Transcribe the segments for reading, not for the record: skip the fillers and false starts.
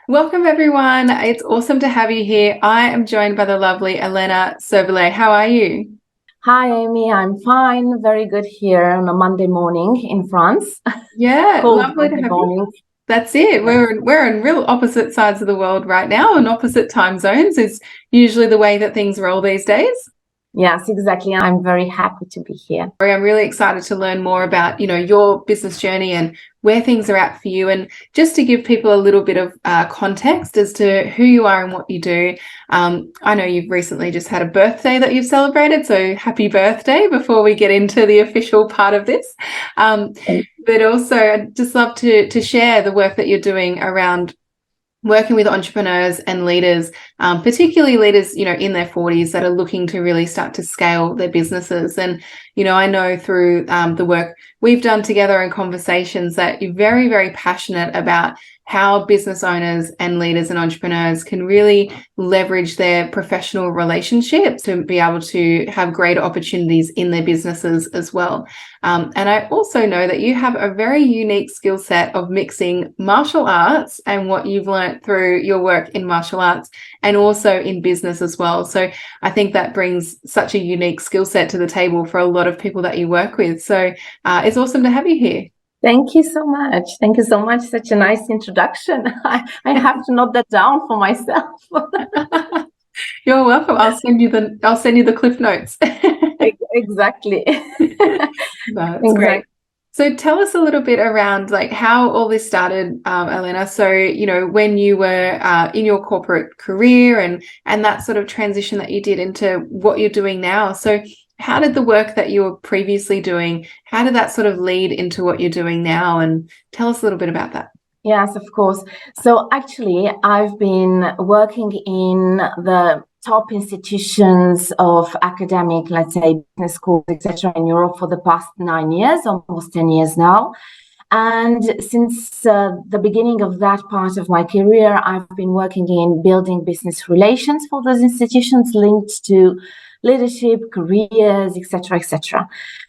Welcome, everyone. It's awesome to have you here. I am joined by the lovely Alina Servillat. How are you? Hi, Amy. I'm fine. Very good here on a Monday morning in France. Yeah, Cold lovely to Monday have you. morning. That's it. We're in real opposite sides of the world right now, and opposite time zones is usually the way that things roll these days. Yes, exactly. I'm very happy to be here. I'm really excited to learn more about, your business journey and where things are at for you. And just to give people a little bit of context as to who you are and what you do. I know you've recently just had a birthday that you've celebrated, so happy birthday before we get into the official part of this. But also, I'd just love to share the work that you're doing around working with entrepreneurs and leaders, particularly leaders, in their 40s that are looking to really start to scale their businesses. And, I know through the work we've done together and conversations that you're very, very passionate about how business owners and leaders and entrepreneurs can really leverage their professional relationships to be able to have greater opportunities in their businesses as well. And I also know that you have a very unique skill set of mixing martial arts and what you've learned through your work in martial arts and also in business as well. So I think that brings such a unique skill set to the table for a lot of people that you work with. So it's awesome to have you here. Thank you so much. Thank you so much. Such a nice introduction. I have to note that down for myself. You're welcome. I'll send you the cliff notes. Exactly. That's great. Exactly. So tell us a little bit around like how all this started, Alina. So, when you were in your corporate career and that sort of transition that you did into what you're doing now. So how did the work that you were previously doing, how did that sort of lead into what you're doing now? And tell us a little bit about that. Yes, of course. So actually, I've been working in the top institutions of academic, let's say, business schools, etc., in Europe for the past 9 years, almost 10 years now. And since the beginning of that part of my career, I've been working in building business relations for those institutions linked to leadership, careers, etc., etc.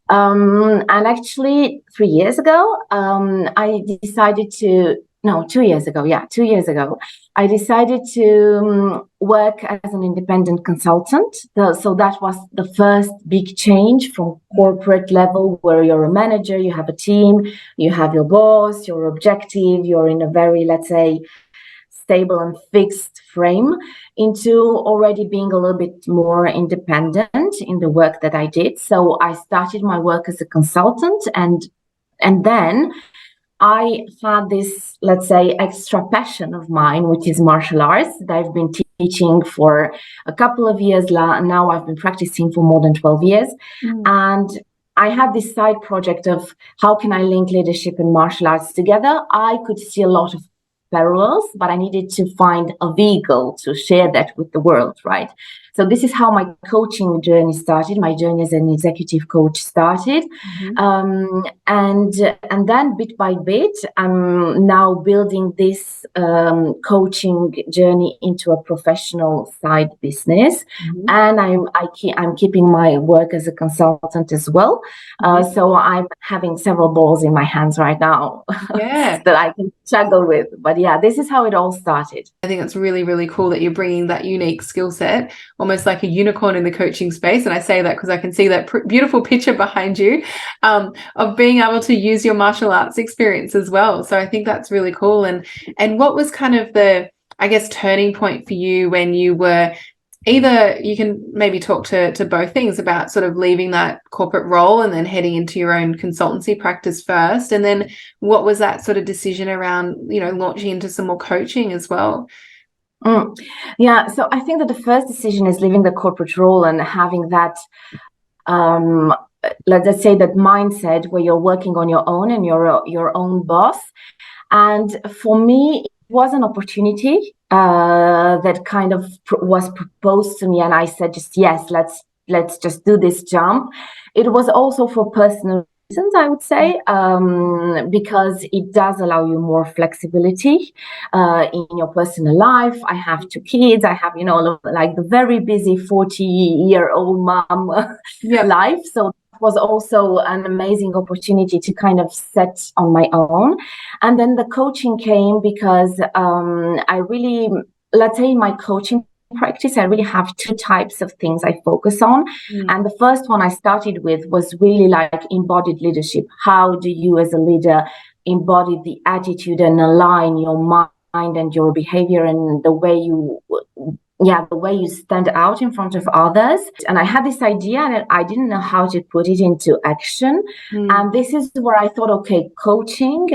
And actually, 3 years ago, I decided to, no, 2 years ago, yeah, 2 years ago, I decided to work as an independent consultant. So that was the first big change from corporate level, where you're a manager, you have a team, you have your boss, your objective, you're in a very, let's say, stable and fixed frame, into already being a little bit more independent in the work that I did. So I started my work as a consultant, and then I had this, let's say, extra passion of mine, which is martial arts, that I've been teaching for a couple of years now. I've been practicing for more than 12 years. And I had this side project of how can I link leadership and martial arts together. I could see a lot of parallels, but I needed to find a vehicle to share that with the world, right? So this is how my coaching journey started. My journey as an executive coach started. And then bit by bit, I'm now building this coaching journey into a professional side business. And I'm keeping my work as a consultant as well. So I'm having several balls in my hands right now Yeah. that I can juggle with. But yeah, this is how it all started. I think it's really, really cool that you're bringing that unique skill set, almost like a unicorn in the coaching space. And I say that because I can see that beautiful picture behind you of being able to use your martial arts experience as well. So I think that's really cool. And what was kind of the, I guess, turning point for you when you were either, you can maybe talk to both things about sort of leaving that corporate role and then heading into your own consultancy practice first. And then what was that sort of decision around, launching into some more coaching as well? Yeah, so I think that the first decision is leaving the corporate role and having that, let's say, that mindset where you're working on your own and you're your own boss. And for me, it was an opportunity that kind of was proposed to me, and I said, just yes, let's just do this jump. It was also for personal reasons, I would say, because it does allow you more flexibility in your personal life. I have two kids. I have, like the very busy 40-year-old mom life. So was also an amazing opportunity to kind of set on my own. And then the coaching came because I really, let's say, in my coaching practice, I really have two types of things I focus on. And the first one I started with was really like embodied leadership. How do you as a leader embody the attitude and align your mind and your behavior and the way you stand out in front of others? And I had this idea and I didn't know how to put it into action. And this is where I thought, okay, coaching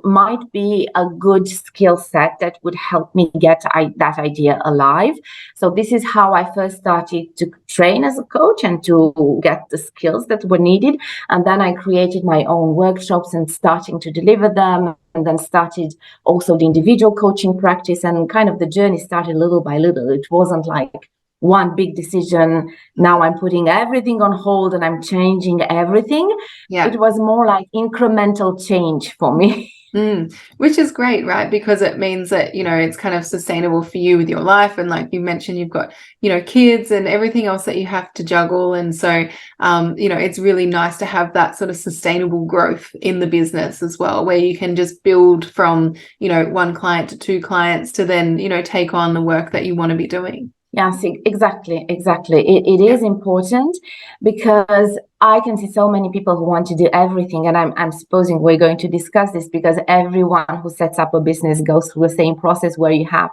might be a good skill set that would help me get that idea alive. So this is how I first started to train as a coach and to get the skills that were needed. And then I created my own workshops and starting to deliver them, and then started also the individual coaching practice, and kind of the journey started little by little. It wasn't like one big decision, now I'm putting everything on hold and I'm changing everything. It was more like incremental change for me. Which is great, right? Because it means that, it's kind of sustainable for you with your life. And like you mentioned, you've got, kids and everything else that you have to juggle. And so, it's really nice to have that sort of sustainable growth in the business as well, where you can just build from, one client to two clients to then, take on the work that you want to be doing. Yes, exactly. It is important because I can see so many people who want to do everything. And I'm supposing we're going to discuss this because everyone who sets up a business goes through the same process where you have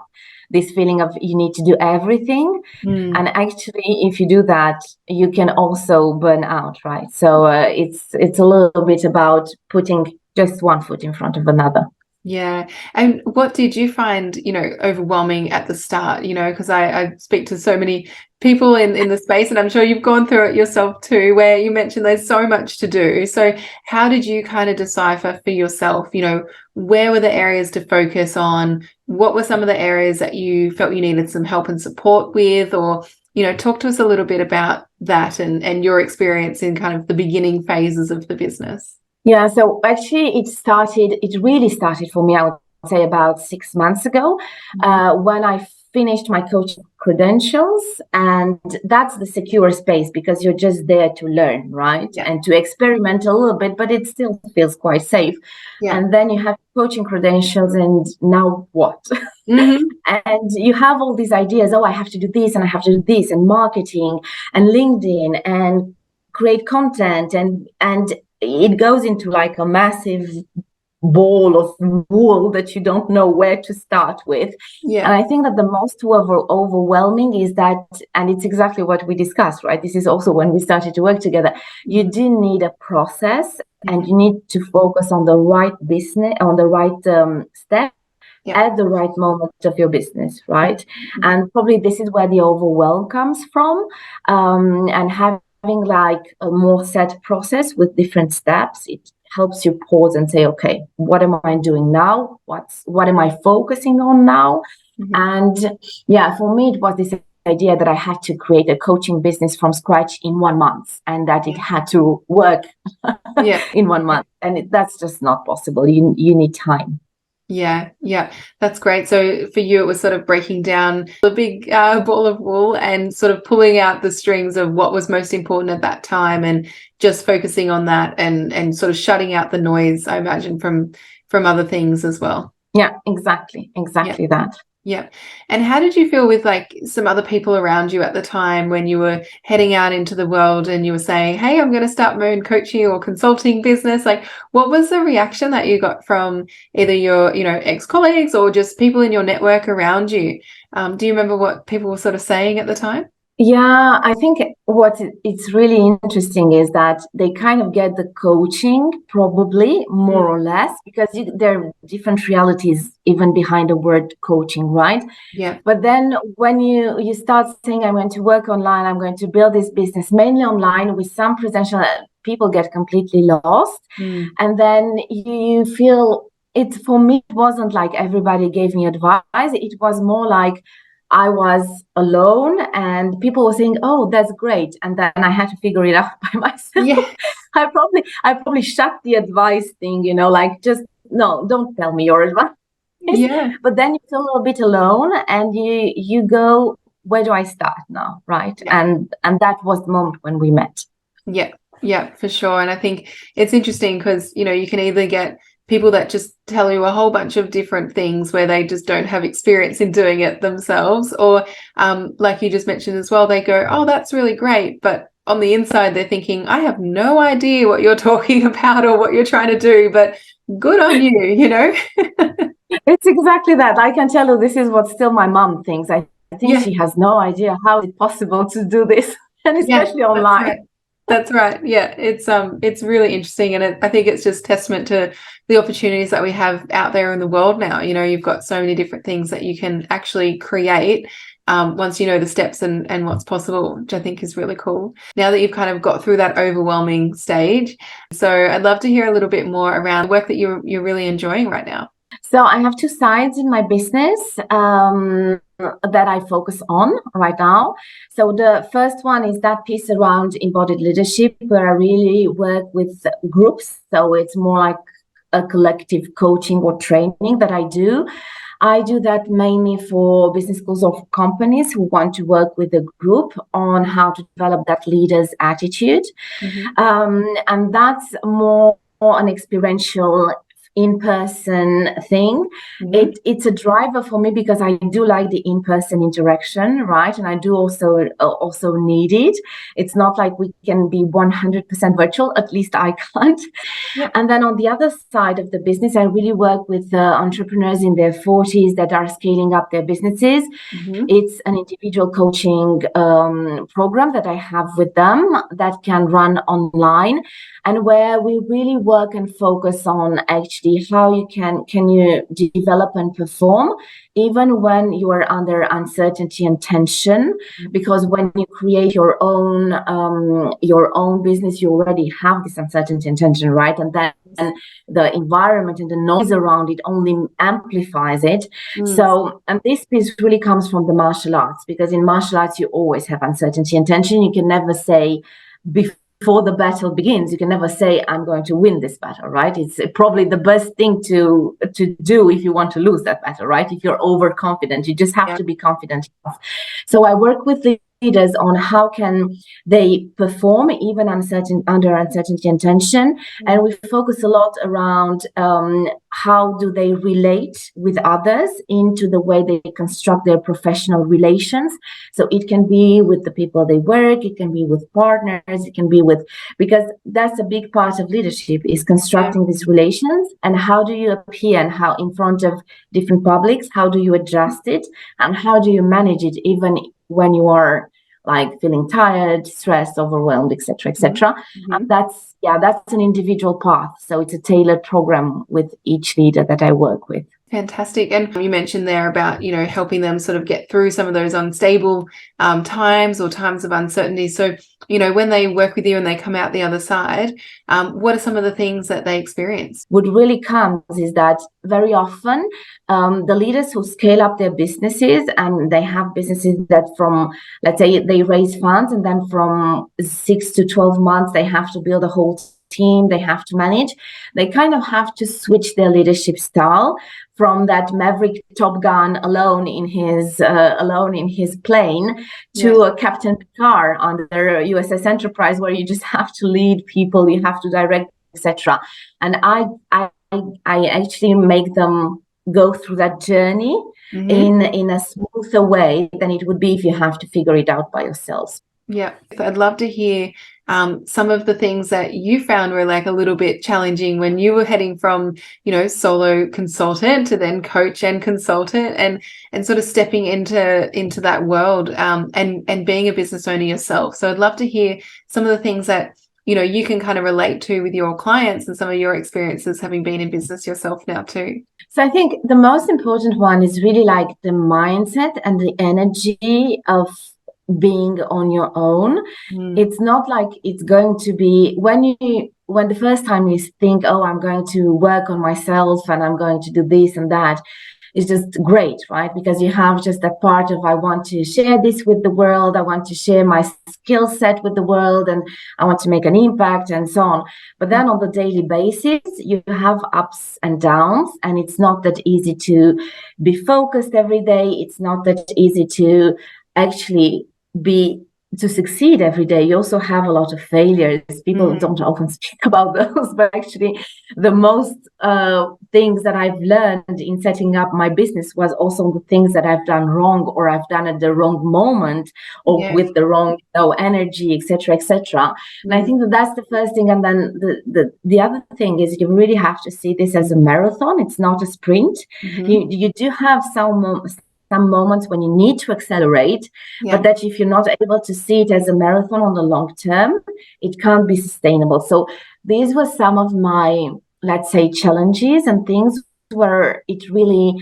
this feeling of you need to do everything. And actually, if you do that, you can also burn out, right? So it's a little bit about putting just one foot in front of another. Yeah. And what did you find, overwhelming at the start, because I speak to so many people in the space, and I'm sure you've gone through it yourself too, where you mentioned there's so much to do. So how did you kind of decipher for yourself, where were the areas to focus on? What were some of the areas that you felt you needed some help and support with? Or, talk to us a little bit about that and your experience in kind of the beginning phases of the business. Yeah, so actually it really started for me, I would say about 6 months ago, when I finished my coaching credentials. And that's the secure space because you're just there to learn, right? Yeah. And to experiment a little bit, but it still feels quite safe. Yeah. And then you have coaching credentials, and now what? And you have all these ideas, oh, I have to do this and I have to do this, and marketing and LinkedIn and create content, and it goes into like a massive ball of wool that you don't know where to start with. Yeah. And I think that the most overwhelming is that, and it's exactly what we discussed, right? This is also when we started to work together. You do need a process, and you need to focus on the right business, on the right step at the right moment of your business, right? And probably this is where the overwhelm comes from, and having like a more set process with different steps, it helps you pause and say, okay, what am I doing now? What am I focusing on now? And yeah, for me, it was this idea that I had to create a coaching business from scratch in 1 month, and that it had to work in 1 month. And that's just not possible. You need time. Yeah, that's great. So for you, it was sort of breaking down the big ball of wool and sort of pulling out the strings of what was most important at that time, and just focusing on that, and sort of shutting out the noise, I imagine, from other things as well. Yeah, exactly that. Yeah. And how did you feel with like some other people around you at the time when you were heading out into the world and you were saying, hey, I'm going to start my own coaching or consulting business? Like, what was the reaction that you got from either your, ex-colleagues or just people in your network around you? Do you remember what people were sort of saying at the time? Yeah, I think what it's really interesting is that they kind of get the coaching probably more or less, because there are different realities even behind the word coaching, right? Yeah. But then when you start saying, I'm going to work online, I'm going to build this business mainly online with some presential, people get completely lost. And then you feel for me, it wasn't like everybody gave me advice. It was more like I was alone and people were saying, oh, that's great. And then I had to figure it out by myself. Yeah. I probably shut the advice thing, like, just no, don't tell me your advice. Yeah. But then you feel a little bit alone and you go, where do I start now? Right. Yeah. And that was the moment when we met. Yeah. Yeah, for sure. And I think it's interesting because, you can either get people that just tell you a whole bunch of different things where they just don't have experience in doing it themselves, or like you just mentioned as well, they go, oh, that's really great, but on the inside they're thinking, I have no idea what you're talking about or what you're trying to do, but good on you. It's exactly that. I can tell you this is what still my mom thinks. I think Yeah. she has no idea how it's possible to do this, and Yeah, especially that's online. right. That's right. Yeah, it's really interesting, and I think it's just testament to the opportunities that we have out there in the world now. You've got so many different things that you can actually create once you know the steps and what's possible, which I think is really cool. Now that you've kind of got through that overwhelming stage, so I'd love to hear a little bit more around the work that you're really enjoying right now. So I have two sides in my business that I focus on right now. So the first one is that piece around embodied leadership, where I really work with groups. So it's more like a collective coaching or training that I do. I do that mainly for business schools of companies who want to work with a group on how to develop that leader's attitude. Mm-hmm. And that's more an experiential in-person thing. Mm-hmm. It's a driver for me because I do like the in-person interaction, right? And I do also need it. It's not like we can be 100% virtual, at least I can't. Yeah. And then on the other side of the business, I really work with entrepreneurs in their 40s that are scaling up their businesses. Mm-hmm. It's an individual coaching program that I have with them that can run online, and where we really work and focus on actually how you can you develop and perform even when you are under uncertainty and tension. Because when you create your own business, you already have this uncertainty and tension, right? And then the environment and the noise around it only amplifies it. So, and this piece really comes from the martial arts, because in martial arts you always have uncertainty and tension. You can never say before the battle begins, you can never say, I'm going to win this battle, right? It's probably the best thing to do if you want to lose that battle, right? If you're overconfident, you just have to be confident enough. So I work with leaders on how can they perform even under uncertainty and tension. And we focus a lot around how do they relate with others into the way they construct their professional relations. So it can be with the people they work, it can be with partners, it can be with, because that's a big part of leadership, is constructing these relations. And how do you appear, and how in front of different publics, how do you adjust it, and how do you manage it even when you are like feeling tired, stressed, overwhelmed, etc., etc. Mm-hmm. That's an individual path. So it's a tailored program with each leader that I work with. Fantastic. And you mentioned there about, helping them sort of get through some of those unstable times or times of uncertainty. So, when they work with you and they come out the other side, what are some of the things that they experience? What really comes is that very often the leaders who scale up their businesses, and they have businesses that from, let's say, they raise funds, and then from 6 to 12 months, they have to build a whole team they have to manage. They kind of have to switch their leadership style from that maverick Top Gun alone in his plane to a Captain Picard under USS Enterprise, where you just have to lead people, you have to direct, etc. And I actually make them go through that journey in a smoother way than it would be if you have to figure it out by yourselves. Yeah, I'd love to hear some of the things that you found were like a little bit challenging when you were heading from, solo consultant to then coach and consultant, and sort of stepping into that world and being a business owner yourself. So I'd love to hear some of the things that you can kind of relate to with your clients and some of your experiences having been in business yourself now too. So I think the most important one is really like the mindset and the energy of being on your own. It's not like it's going to be when the first time you think, oh, I'm going to work on myself and I'm going to do this and that, is just great, right? Because you have just that part of, I want to share this with the world, I want to share my skill set with the world, and I want to make an impact and so on. But then on the daily basis, you have ups and downs, and it's not that easy to be focused every day. It's not that easy to actually be to succeed every day, you also have a lot of failures. People don't often speak about those, but actually the most things that I've learned in setting up my business was also the things that I've done wrong, or I've done at the wrong moment, or with the wrong energy, etc., etc. And I think that that's the first thing. And then the other thing is, you really have to see this as a marathon. It's not a sprint. You do have some moments when you need to accelerate, but that if you're not able to see it as a marathon on the long term, it can't be sustainable. So these were some of my, let's say, challenges and things where it really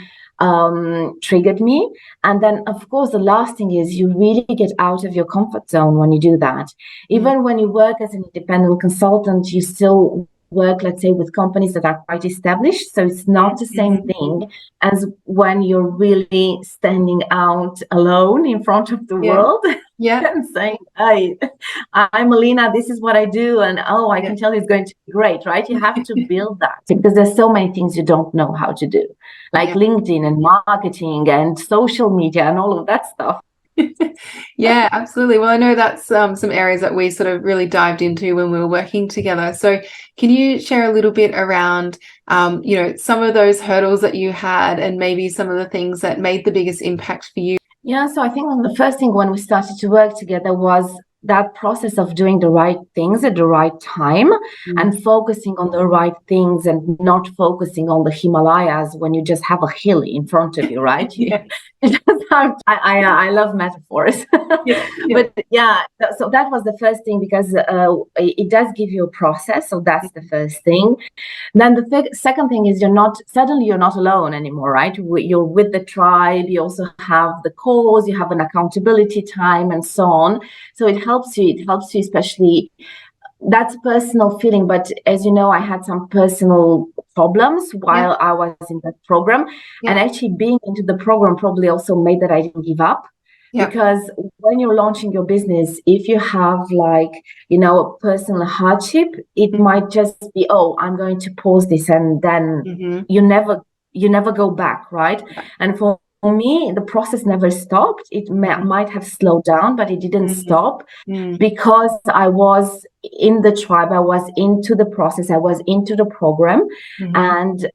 triggered me. And then, of course, the last thing is, you really get out of your comfort zone when you do that. Even when you work as an independent consultant, you still work, let's say, with companies that are quite established. So it's not the same thing as when you're really standing out alone in front of the world and saying, "Hey, I'm Alina, this is what I do, and I can tell you it's going to be great," right? You have to build that, because there's so many things you don't know how to do, like LinkedIn and marketing and social media and all of that stuff. Yeah, absolutely. Well, I know that's some areas that we sort of really dived into when we were working together. So can you share a little bit around, some of those hurdles that you had, and maybe some of the things that made the biggest impact for you? Yeah, so I think the first thing when we started to work together was that process of doing the right things at the right time and focusing on the right things, and not focusing on the Himalayas when you just have a hill in front of you, right? I love metaphors. But so that was the first thing, because it does give you a process. So that's the first thing. Then the second thing is, you're not alone anymore, right? You're with the tribe. You also have the cause, you have an accountability time, and so on. So it helps you, especially, that's a personal feeling. But as you know, I had some personal problems while I was in that program. And actually being into the program probably also made that I didn't give up. Because when you're launching your business, if you have a personal hardship, it might just be, I'm going to pause this, and then you never go back, right? And for me, the process never stopped. It might have slowed down, but it didn't stop, because I was in the tribe, I was into the process, I was into the program, and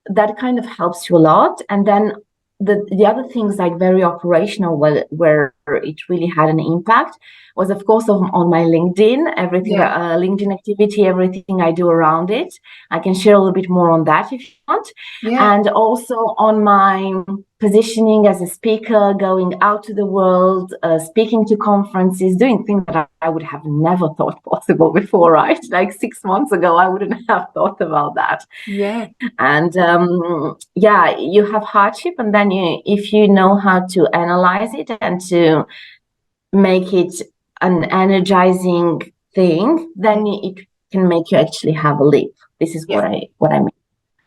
that kind of helps you a lot. And then the other things, like very operational, where it really had an impact, was of course on my LinkedIn, everything, LinkedIn activity, everything I do around it. I can share a little bit more on that if you want. And also on my positioning as a speaker, going out to the world, speaking to conferences, doing things that I would have never thought possible before, right? Like 6 months ago, I wouldn't have thought about that. And you have hardship, and then if you know how to analyze it and to make it an energizing thing, then it can make you actually have a leap. This is what I mean.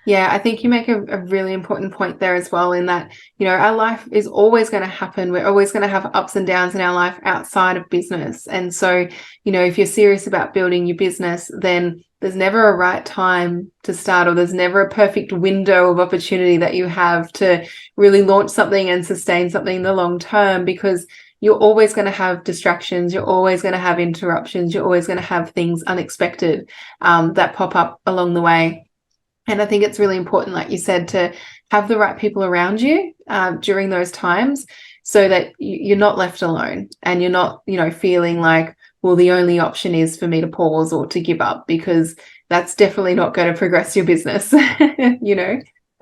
Yeah, I think you make a really important point there as well, in that, our life is always going to happen. We're always going to have ups and downs in our life outside of business. And so, if you're serious about building your business, then there's never a right time to start, or there's never a perfect window of opportunity that you have to really launch something and sustain something in the long term, because you're always going to have distractions. You're always going to have interruptions. You're always going to have things unexpected that pop up along the way. And I think it's really important, like you said, to have the right people around you during those times, so that you're not left alone, and you're not, feeling like, well, the only option is for me to pause or to give up, because that's definitely not going to progress your business,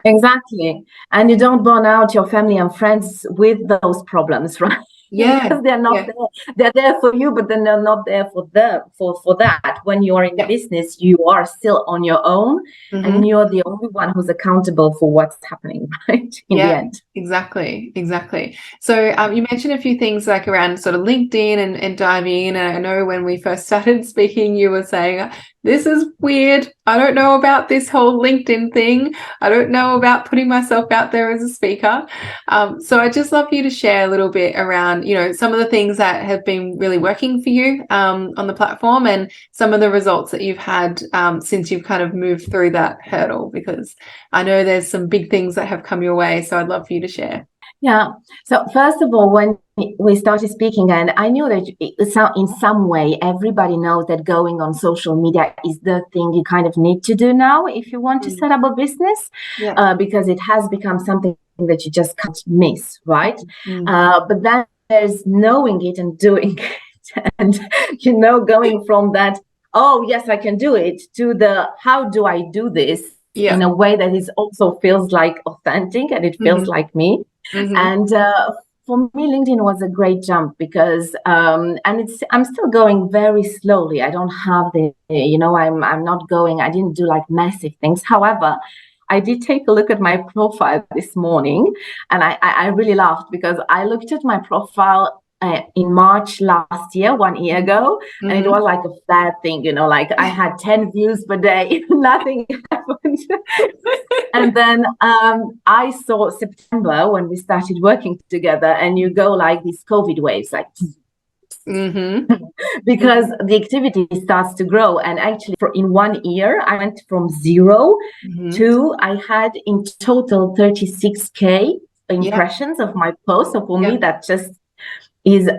Exactly. And you don't burn out your family and friends with those problems, right? Because they're not there. They're there for you, but then they're not there for that. When you are in business, you are still on your own, and you're the only one who's accountable for what's happening, right? In the end. Exactly. So you mentioned a few things like around sort of LinkedIn and diving in. And I know when we first started speaking, you were saying, this is weird. I don't know about this whole LinkedIn thing. I don't know about putting myself out there as a speaker. So I'd just love you to share a little bit around, some of the things that have been really working for you on the platform, and some of the results that you've had since you've kind of moved through that hurdle, because I know there's some big things that have come your way. So I'd love for you to share. Yeah. So first of all, when we started speaking, and I knew that in some way everybody knows that going on social media is the thing you kind of need to do now if you want to set up a business, Yeah. because it has become something that you just can't miss, right? Mm. But then there's knowing it and doing it, and going from that, oh yes, I can do it, to the how do I do this Yeah. in a way that is also feels like authentic and it feels Mm-hmm. like me. Mm-hmm. And for me, LinkedIn was a great jump because, and I'm still going very slowly. I don't have I'm not going. I didn't do like massive things. However, I did take a look at my profile this morning, and I really laughed because I looked at my profile in March last year, 1 year ago, and it Mm-hmm. was like a flat thing, like I had 10 views per day, nothing happened. And then I saw September when we started working together, and you go like these COVID waves, like Mm-hmm. because the activity starts to grow. And actually, in 1 year, I went from zero Mm-hmm. to I had in total 36K Yeah. impressions of my post. So for me, Yeah. that just is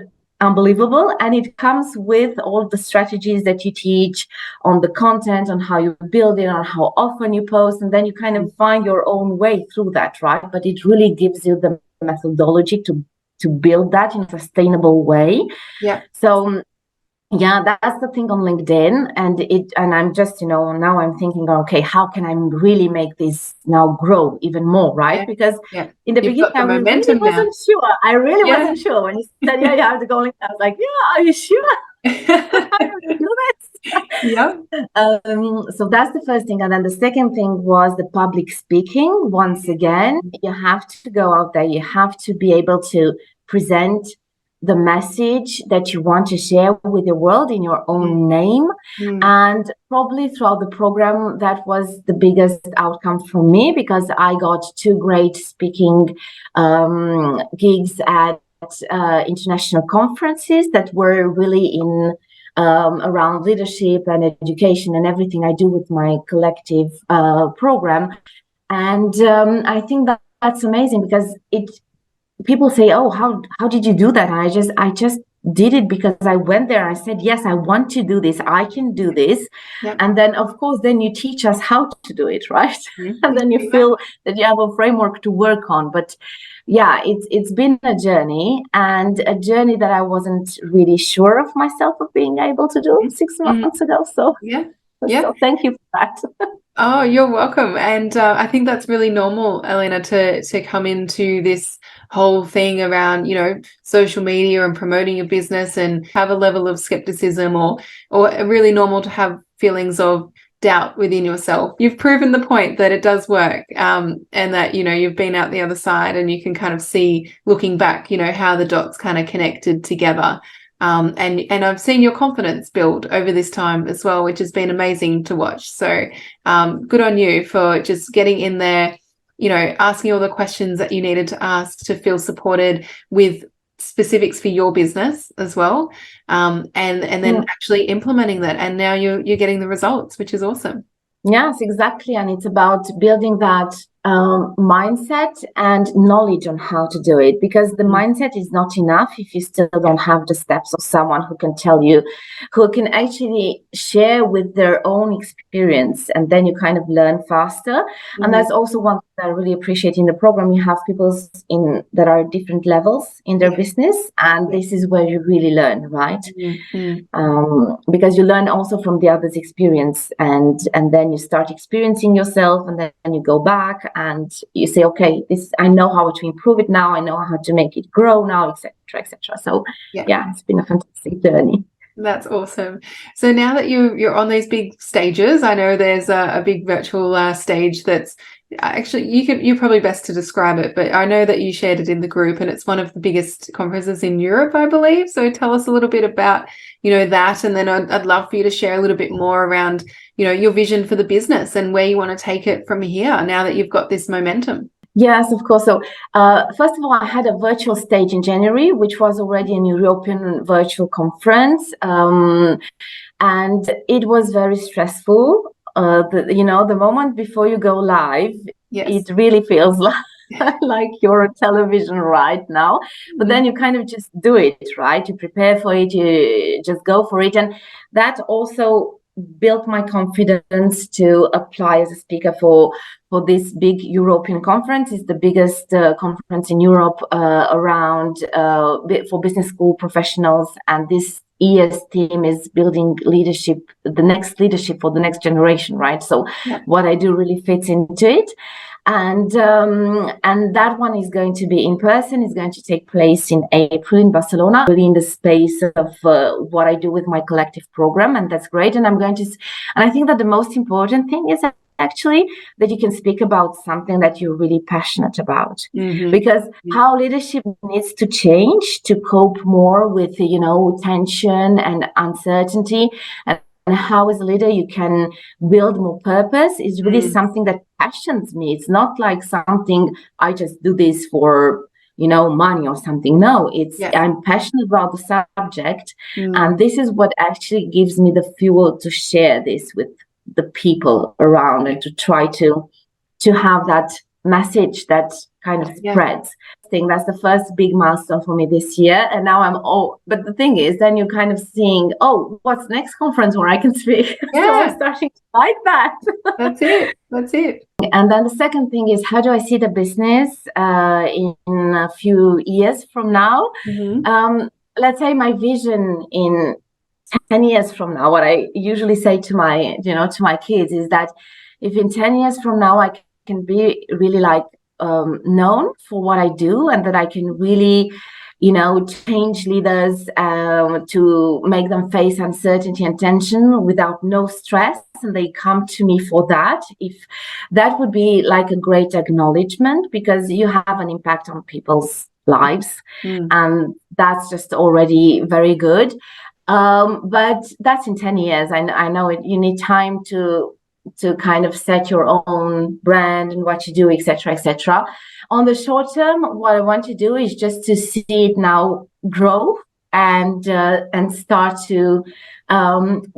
unbelievable, and it comes with all the strategies that you teach on the content, on how you build it, on how often you post, and then you kind of find your own way through that, right? But it really gives you the methodology to build that in a sustainable way. Yeah. So yeah, that's the thing on LinkedIn, and I'm just, now I'm thinking, okay, how can I really make this now grow even more, right? Yeah. Because Yeah. in the You've beginning, got the I really momentum now. wasn't sure. I really Yeah. wasn't sure when you said, yeah, you have to go LinkedIn. I was like, yeah, are you sure? How do we do this? Yeah. So that's the first thing. And then the second thing was the public speaking. Once again, you have to go out there. You have to be able to present the message that you want to share with the world in your own name. Mm. And probably throughout the program, that was the biggest outcome for me, because I got 2 great speaking gigs at international conferences that were really in around leadership and education and everything I do with my collective program. And I think that's amazing, because people say, oh, how did you do that? And I just did it because I went there. I said, yes, I want to do this. I can do this. Yeah. And then, of course, then you teach us how to do it, right? Mm-hmm. And then you feel that you have a framework to work on. But yeah, it's been a journey, and a journey that I wasn't really sure of myself of being able to do 6 months ago. So, Yeah. Yeah. so thank you for that. Oh, you're welcome. And I think that's really normal, Elena, to come into this whole thing around, social media and promoting your business and have a level of skepticism, or really normal to have feelings of doubt within yourself. You've proven the point that it does work, and that, you've been out the other side, and you can kind of see, looking back, how the dots kind of connected together. And I've seen your confidence build over this time as well, which has been amazing to watch. So good on you for just getting in there, asking all the questions that you needed to ask to feel supported with specifics for your business as well, and then actually implementing that. And now you're getting the results, which is awesome. Yes, exactly. And it's about building that mindset and knowledge on how to do it, because the mindset is not enough if you still don't have the steps of someone who can tell you, who can actually share with their own experience, and then you kind of learn faster. And that's also one thing I really appreciate in the program. You have people that are at different levels in their business, and this is where you really learn, right? Because you learn also from the other's experience, and then you start experiencing yourself, and then you go back and you say, okay, this, I know how to improve it now, I know how to make it grow now, etc., etc. So yeah, it's been a fantastic journey. That's awesome. So now that you're on these big stages, I know there's a big virtual stage that's actually, you're probably best to describe it, but I know that you shared it in the group, and it's one of the biggest conferences in Europe, I believe. So tell us a little bit about, that, and then I'd love for you to share a little bit more around, your vision for the business and where you want to take it from here now that you've got this momentum. Yes, of course. So first of all, I had a virtual stage in January, which was already an European virtual conference. And it was very stressful. The moment before you go live, it really feels like your television right now, but then you kind of just do it, right? You prepare for it, you just go for it. And that also built my confidence to apply as a speaker for this big European conference. It's the biggest conference in Europe around for business school professionals. And this year's theme is building leadership, the next leadership for the next generation, right? So what I do really fits into it. And that one is going to be in person. It's going to take place in April in Barcelona, really in the space of what I do with my collective program, and that's great. And and I think that the most important thing is actually that you can speak about something that you're really passionate about, because how leadership needs to change to cope more with tension and uncertainty, and how as a leader you can build more purpose is really something that passions me. It's not like something I just do this for money or something. No, it's I'm passionate about the subject, and this is what actually gives me the fuel to share this with the people around and to try to have that message that kind of spreads. I think that's the first big milestone for me this year. And now but the thing is, then you're kind of seeing, what's the next conference where I can speak? So I'm starting to like that. That's it. And then the second thing is, how do I see the business in a few years from now? Let's say my vision in 10 years from now, what I usually say to my kids is that if in 10 years from now I can be really known for what I do, and that I can really change leaders to make them face uncertainty and tension without no stress, and they come to me for that. If that would be like a great acknowledgement, because you have an impact on people's lives, and that's just already very good. But that's in 10 years. I know you need time to kind of set your own brand and what you do, etc., etc. On the short term, what I want to do is just to see it now grow and start to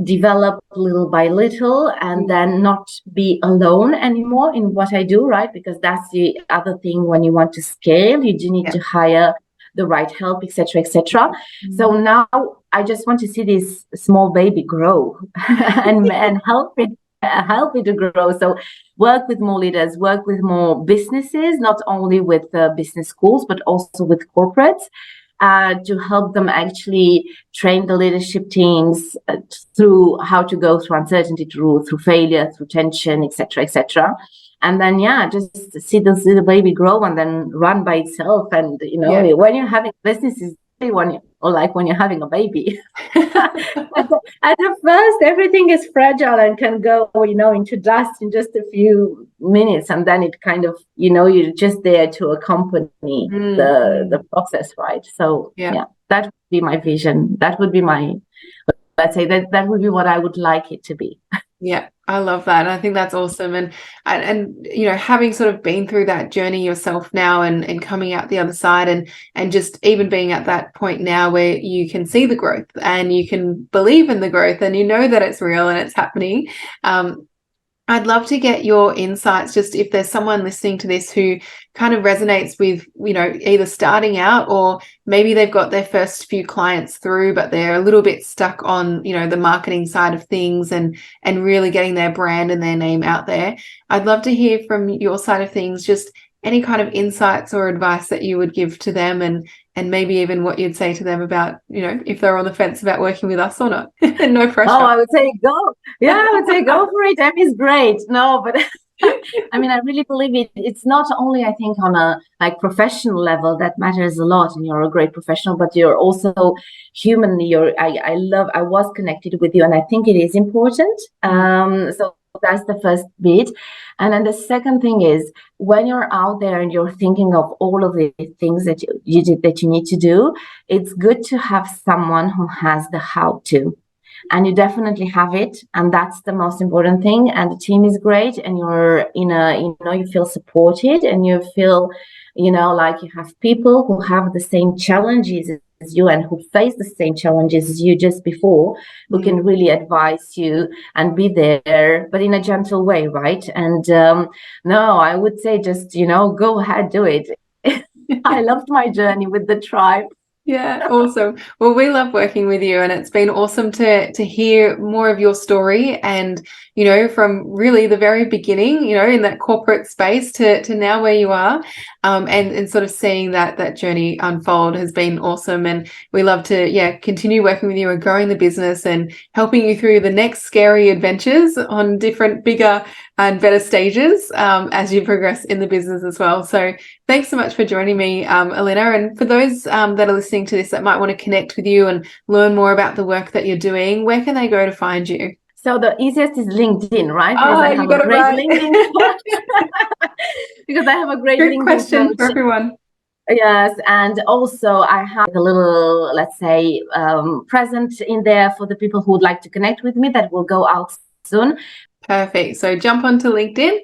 develop little by little, and then not be alone anymore in what I do, right? Because that's the other thing. When you want to scale, you do need to hire the right help, etc., etc. So now I just want to see this small baby grow and help it to grow. So work with more leaders, work with more businesses, not only with business schools, but also with corporates, to help them actually train the leadership teams through how to go through uncertainty, through failure, through tension, etc., etc. And then, just see the little baby grow and then run by itself. And, when you're having businesses, when you're having a baby. At the first, everything is fragile and can go, into dust in just a few minutes. And then it kind of, you're just there to accompany the process, right? So, that would be my vision. That would be let's say that would be what I would like it to be. Yeah, I love that. I think that's awesome. And having sort of been through that journey yourself now, and coming out the other side, and just even being at that point now where you can see the growth and you can believe in the growth, and that it's real and it's happening. I'd love to get your insights, just if there's someone listening to this who kind of resonates with, either starting out, or maybe they've got their first few clients through, but they're a little bit stuck on, the marketing side of things and really getting their brand and their name out there. I'd love to hear from your side of things, just any kind of insights or advice that you would give to them, and maybe even what you'd say to them about, if they're on the fence about working with us or not. No pressure. I would say go. Yeah, I would say go for it. Emmy's great. No, but I mean, I really believe it's not only, I think, on a professional level that matters a lot, and you're a great professional, but you're also humanly. I was connected with you, and I think it is important. So that's the first bit. And then the second thing is, when you're out there and you're thinking of all of the things that you need to do, it's good to have someone who has the how to. And you definitely have it, and that's the most important thing. And the team is great, and you're you feel supported, and you feel like you have people who have the same challenges you and who face the same challenges as you just before, who can really advise you and be there, but in a gentle way, right? And no, I would say just, go ahead, do it. I loved my journey with the tribe. Yeah, awesome. Well, we love working with you, and it's been awesome to hear more of your story, and from really the very beginning, in that corporate space to now where you are, and sort of seeing that journey unfold has been awesome. And we love to continue working with you and growing the business and helping you through the next scary adventures on different bigger and better stages as you progress in the business as well. So thanks so much for joining me, Alina. And for those that are listening to this that might want to connect with you and learn more about the work that you're doing, where can they go to find you? So the easiest is LinkedIn, right? Because I have a great LinkedIn because I have a great Good LinkedIn question coach. for everyone. Yes, and also I have a little, let's say, present in there for the people who would like to connect with me that will go out soon. Perfect. So jump onto LinkedIn,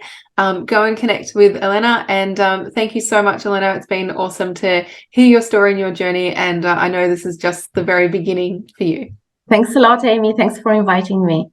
go and connect with Alina, and thank you so much, Alina. It's been awesome to hear your story and your journey, and I know this is just the very beginning for you. Thanks a lot, Amy. Thanks for inviting me.